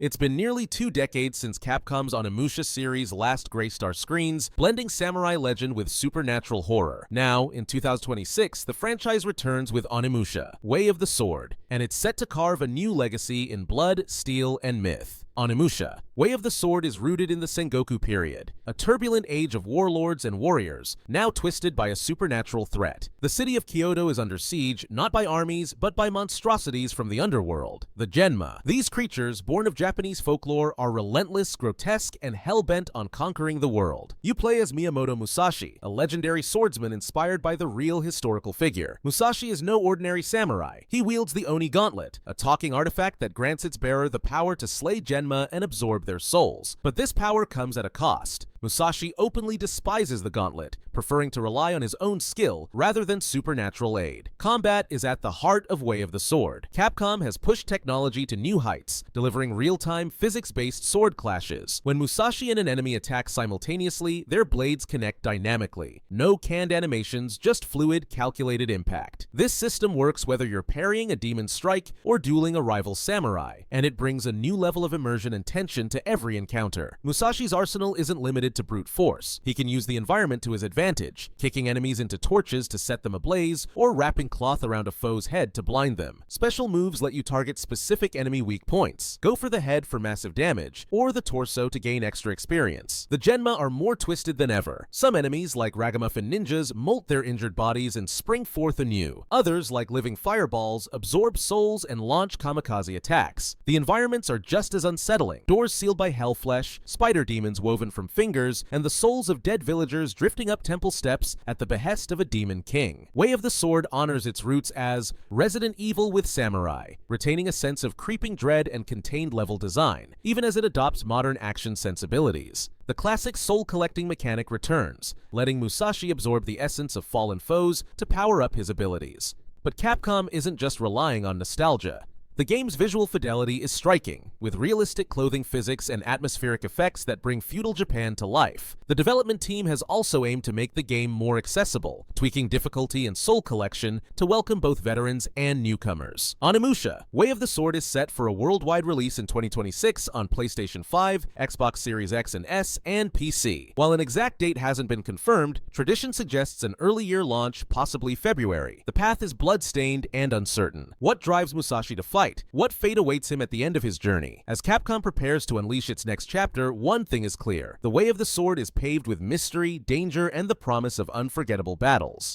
It's been nearly 2 decades since Capcom's Onimusha series last graced our screens, blending samurai legend with supernatural horror. Now, in 2026, the franchise returns with Onimusha, Way of the Sword, and it's set to carve a new legacy in blood, steel, and myth. Onimusha, Way of the Sword is rooted in the Sengoku period, a turbulent age of warlords and warriors, now twisted by a supernatural threat. The city of Kyoto is under siege, not by armies, but by monstrosities from the underworld, the Genma. These creatures, born of Japanese folklore, are relentless, grotesque, and hell-bent on conquering the world. You play as Miyamoto Musashi, a legendary swordsman inspired by the real historical figure. Musashi is no ordinary samurai. He wields the Oni Gauntlet, a talking artifact that grants its bearer the power to slay Genma and absorb their souls. But this power comes at a cost. Musashi openly despises the gauntlet, preferring to rely on his own skill rather than supernatural aid. Combat is at the heart of Way of the Sword. Capcom has pushed technology to new heights, delivering real-time, physics-based sword clashes. When Musashi and an enemy attack simultaneously, their blades connect dynamically. No canned animations, just fluid, calculated impact. This system works whether you're parrying a demon strike or dueling a rival samurai, and it brings a new level of immersion and tension to every encounter. Musashi's arsenal isn't limited to brute force. He can use the environment to his advantage, kicking enemies into torches to set them ablaze, or wrapping cloth around a foe's head to blind them. Special moves let you target specific enemy weak points. Go for the head for massive damage, or the torso to gain extra experience. The Genma are more twisted than ever. Some enemies, like ragamuffin ninjas, molt their injured bodies and spring forth anew. Others, like living fireballs, absorb souls and launch kamikaze attacks. The environments are just as unsettling. Doors sealed by hellflesh, spider demons woven from fingers, and the souls of dead villagers drifting up temple steps at the behest of a demon king. Way of the Sword honors its roots as Resident Evil with samurai, retaining a sense of creeping dread and contained level design, even as it adopts modern action sensibilities. The classic soul-collecting mechanic returns, letting Musashi absorb the essence of fallen foes to power up his abilities. But Capcom isn't just relying on nostalgia. The game's visual fidelity is striking, with realistic clothing physics and atmospheric effects that bring feudal Japan to life. The development team has also aimed to make the game more accessible, tweaking difficulty and soul collection to welcome both veterans and newcomers. Onimusha, Way of the Sword is set for a worldwide release in 2026 on PlayStation 5, Xbox Series X and S, and PC. While an exact date hasn't been confirmed, tradition suggests an early year launch, possibly February. The path is blood-stained and uncertain. What drives Musashi to fight? What fate awaits him at the end of his journey? As Capcom prepares to unleash its next chapter, one thing is clear. The Way of the Sword is paved with mystery, danger, and the promise of unforgettable battles.